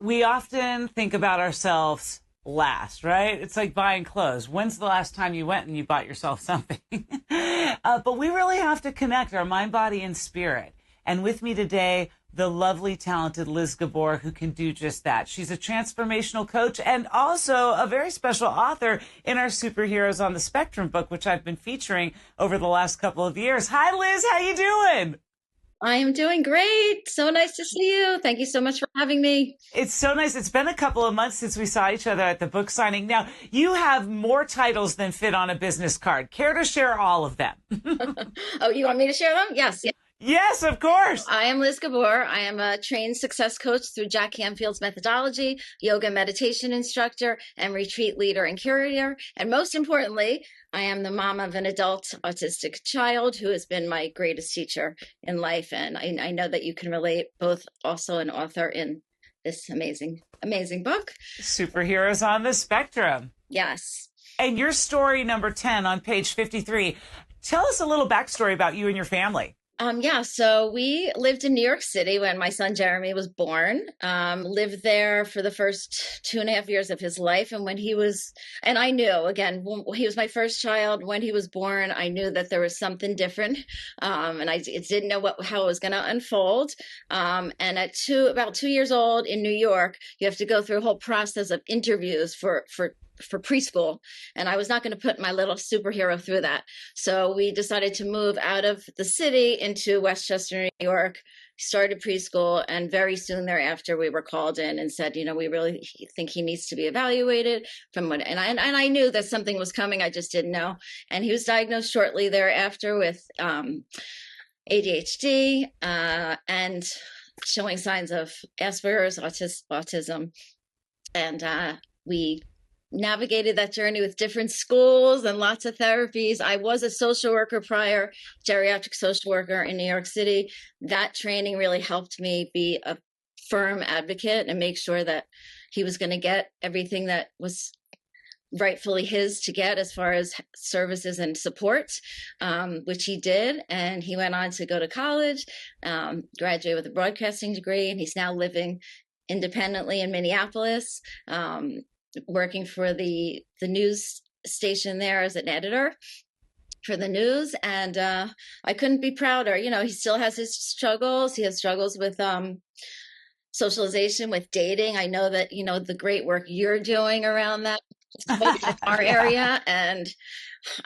We often think about ourselves last, right? It's like buying clothes. When's the last time you went and you bought yourself something? But we really have to connect our mind, body, and spirit. And with me today, the lovely, talented Liz Gabor, who can do just that. She's a transformational coach and also a very special author in our Superheroes on the Spectrum book, which I've been featuring over the last couple of years. Hi, Liz. How you doing? I am doing great. So nice to see you. Thank you so much for having me. It's so nice. It's been a couple of months since we saw each other at the book signing. Now, you have more titles than fit on a business card. Care to share all of them? Oh, you want me to share them? Yes. Yes, of course. I am Liz Gabor. I am a trained success coach through Jack Canfield's methodology, yoga meditation instructor, and retreat leader and curator. And most importantly, I am the mom of an adult autistic child who has been my greatest teacher in life. And I know that you can relate, both also an author in this amazing, amazing book. Superheroes on the Spectrum. Yes. And your story number 10 on page 53. Tell us a little backstory about you and your family. So we lived in New York City when my son Jeremy was born. Lived there for the first 2.5 years of his life. And when he was, and I knew, again, he was my first child. When he was born, I knew that there was something different. And I didn't know how it was going to unfold. And at about 2 years old in New York, you have to go through a whole process of interviews for preschool, and I was not going to put my little superhero through that. So we decided to move out of the city into Westchester, New York, started preschool, and very soon thereafter we were called in and said, we really think he needs to be evaluated from what, and I knew that something was coming, I just didn't know. And he was diagnosed shortly thereafter with ADHD and showing signs of Asperger's, autism, and we navigated that journey with different schools and lots of therapies. I was a social worker prior, geriatric social worker in New York City. That training really helped me be a firm advocate and make sure that he was going to get everything that was rightfully his to get as far as services and support, which he did. And he went on to go to college, graduate with a broadcasting degree, and he's now living independently in Minneapolis, working for the news station there as an editor for the news. And I couldn't be prouder. He still has his struggles. He has struggles with socialization, with dating. I know that, the great work you're doing around that our area. And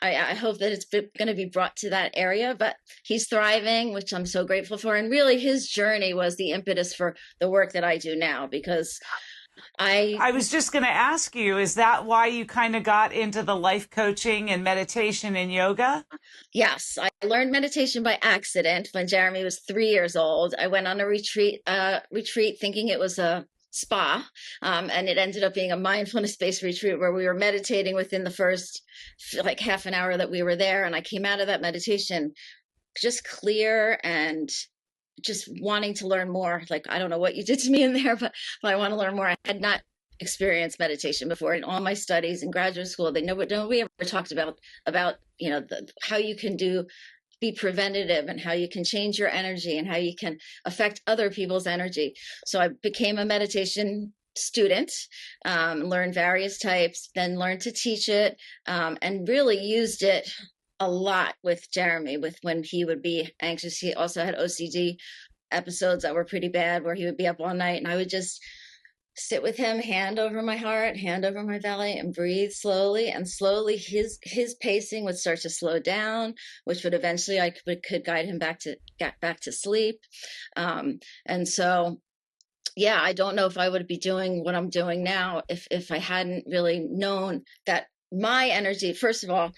I hope that it's going to be brought to that area, but he's thriving, which I'm so grateful for. And really his journey was the impetus for the work that I do now, because I was just going to ask you, is that why you kind of got into the life coaching and meditation and yoga? Yes, I learned meditation by accident when Jeremy was 3 years old. I went on a retreat thinking it was a spa, and it ended up being a mindfulness-based retreat where we were meditating within the first half an hour that we were there. And I came out of that meditation just clear and just wanting to learn more. I don't know what you did to me in there, but I want to learn more. I had not experienced meditation before. In all my studies in graduate school, nobody ever talked about how you can be preventative and how you can change your energy and how you can affect other people's energy. So I became a meditation student, learned various types, then learned to teach it, and really used it a lot with Jeremy, with when he would be anxious. He also had OCD episodes that were pretty bad, where he would be up all night, and I would just sit with him, hand over my heart, hand over my belly, and breathe slowly. And slowly his pacing would start to slow down, which would eventually I could guide him get back to sleep. And so I don't know if I would be doing what I'm doing now if I hadn't really known that my energy, first of all,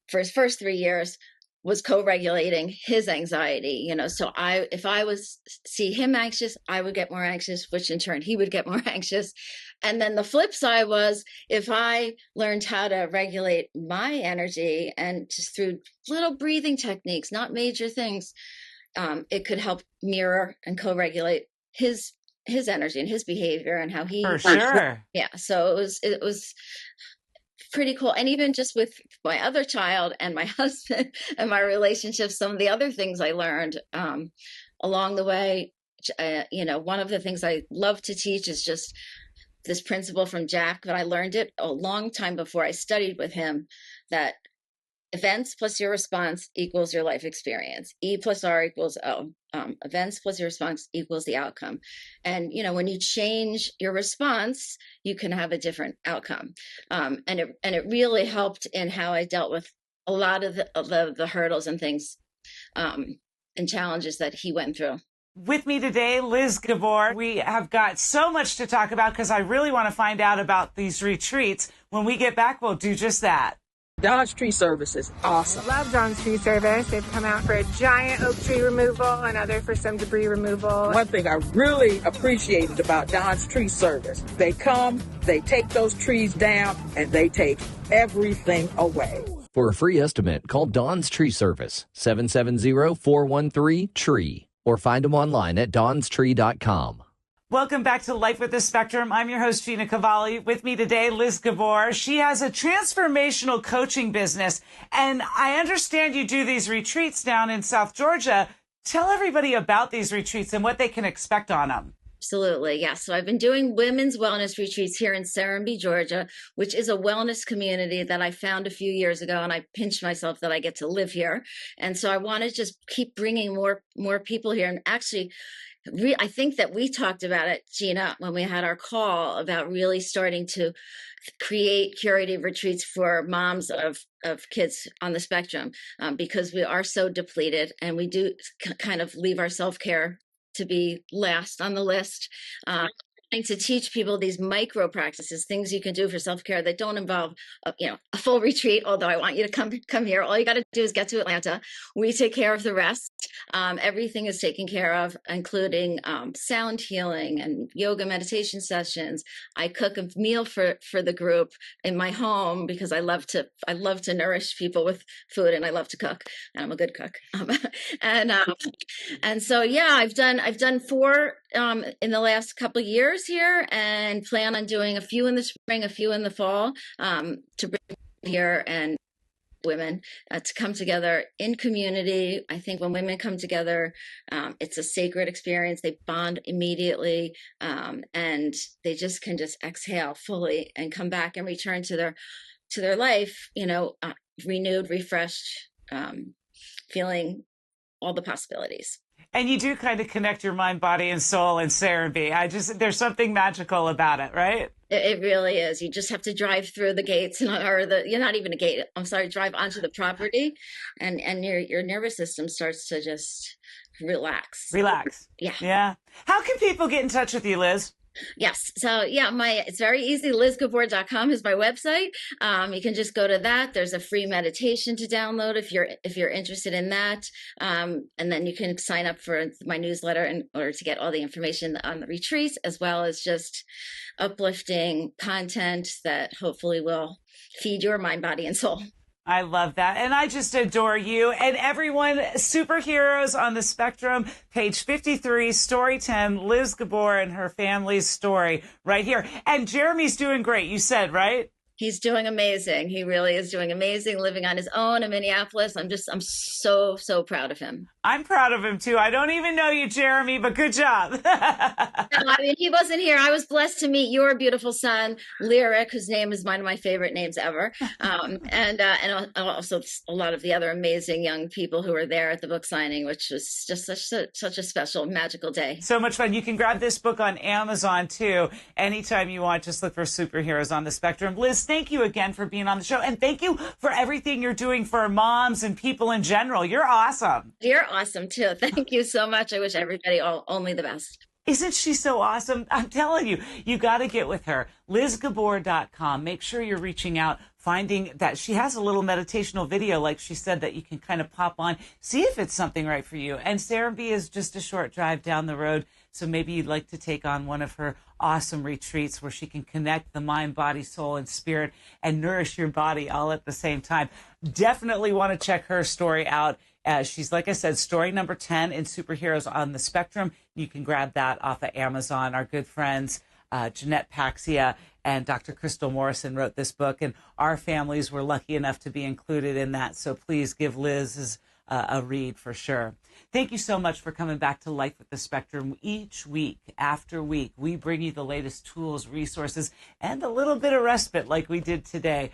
for his first 3 years, was co-regulating his anxiety. So if I see him anxious, I would get more anxious, which in turn he would get more anxious. And then the flip side was, if I learned how to regulate my energy, and just through little breathing techniques, not major things, it could help mirror and co-regulate his energy and his behavior and how he. For sure. Yeah. So it was pretty cool. And even just with my other child and my husband and my relationships, some of the other things I learned along the way, One of the things I love to teach is just this principle from Jack, but I learned it a long time before I studied with him, that events plus your response equals your life experience. E plus R equals O. Events plus your response equals the outcome. And, when you change your response, you can have a different outcome. And it really helped in how I dealt with a lot of the hurdles and things and challenges that he went through. With me today, Liz Gabor. We have got so much to talk about because I really want to find out about these retreats. When we get back, we'll do just that. Don's Tree Service is awesome. Love Don's Tree Service. They've come out for a giant oak tree removal, another for some debris removal. One thing I really appreciated about Don's Tree Service, they come, they take those trees down, and they take everything away. For a free estimate, call Don's Tree Service, 770-413-TREE, or find them online at donstree.com. Welcome back to Life with the Spectrum. I'm your host, Gina Cavalli. With me today, Liz Gabor. She has a transformational coaching business, and I understand you do these retreats down in South Georgia. Tell everybody about these retreats and what they can expect on them. Absolutely. Yeah. So I've been doing women's wellness retreats here in Serenbe, Georgia, which is a wellness community that I found a few years ago. And I pinched myself that I get to live here. And so I want to just keep bringing more people here. And actually, I think that we talked about it, Gina, when we had our call about really starting to create curative retreats for moms of kids on the spectrum, because we are so depleted and we do kind of leave our self-care to be last on the list. To teach people these micro practices, things you can do for self-care that don't involve a full retreat. Although I want you to come here. All you got to do is get to Atlanta. We take care of the rest. Everything is taken care of, including sound healing and yoga meditation sessions. I cook a meal for the group in my home because I love to nourish people with food, and I love to cook, and I'm a good cook. And so I've done 4 in the last couple of years here, and plan on doing a few in the spring, a few in the fall, to bring here and women to come together in community. I think when women come together, it's a sacred experience. They bond immediately, and they just can exhale fully and come back and return to their life, renewed, refreshed, feeling all the possibilities. And you do kind of connect your mind, body, and soul in Serenbe. There's something magical about it, right? It really is. You just have to drive through the gates, you're not even a gate. I'm sorry, drive onto the property, and your nervous system starts to just relax. Yeah. How can people get in touch with you, Liz? Yes. So it's very easy. LizGabor.com is my website. You can just go to that. There's a free meditation to download if you're interested in that. And then you can sign up for my newsletter in order to get all the information on the retreats, as well as just uplifting content that hopefully will feed your mind, body, and soul. I love that. And I just adore you. And everyone, Superheroes on the Spectrum, page 53, story 10, Liz Gabor and her family's story right here. And Jeremy's doing great, you said, right? He's doing amazing. He really is doing amazing, living on his own in Minneapolis. I'm so, so proud of him. I'm proud of him, too. I don't even know you, Jeremy, but good job. No, I mean, he wasn't here. I was blessed to meet your beautiful son, Lyric, whose name is one of my favorite names ever. And also a lot of the other amazing young people who were there at the book signing, which was just such a special, magical day. So much fun. You can grab this book on Amazon, too. Anytime you want, just look for Superheroes on the Spectrum. Liz, thank you again for being on the show. And thank you for everything you're doing for moms and people in general. You're awesome. You're awesome, too. Thank you so much. I wish everybody only the best. Isn't she so awesome? I'm telling you, you got to get with her. LizGabor.com. Make sure you're reaching out, finding that she has a little meditational video, like she said, that you can kind of pop on, see if it's something right for you. And Serenbe is just a short drive down the road. So maybe you'd like to take on one of her awesome retreats where she can connect the mind, body, soul, and spirit and nourish your body all at the same time. Definitely want to check her story out. She's, like I said, story number 10 in Superheroes on the Spectrum. You can grab that off of Amazon. Our good friends, Jeanette Paxia and Dr. Crystal Morrison wrote this book, and our families were lucky enough to be included in that. So please give Liz's a read for sure. Thank you so much for coming back to Life with the Spectrum. Each week after week, we bring you the latest tools, resources, and a little bit of respite like we did today.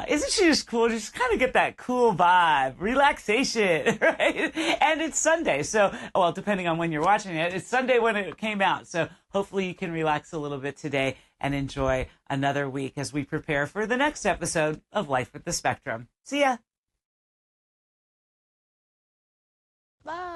Isn't she just cool? Just kind of get that cool vibe, relaxation, right? And it's Sunday. So, well, depending on when you're watching it, it's Sunday when it came out. So hopefully you can relax a little bit today and enjoy another week as we prepare for the next episode of Life with the Spectrum. See ya. Bye.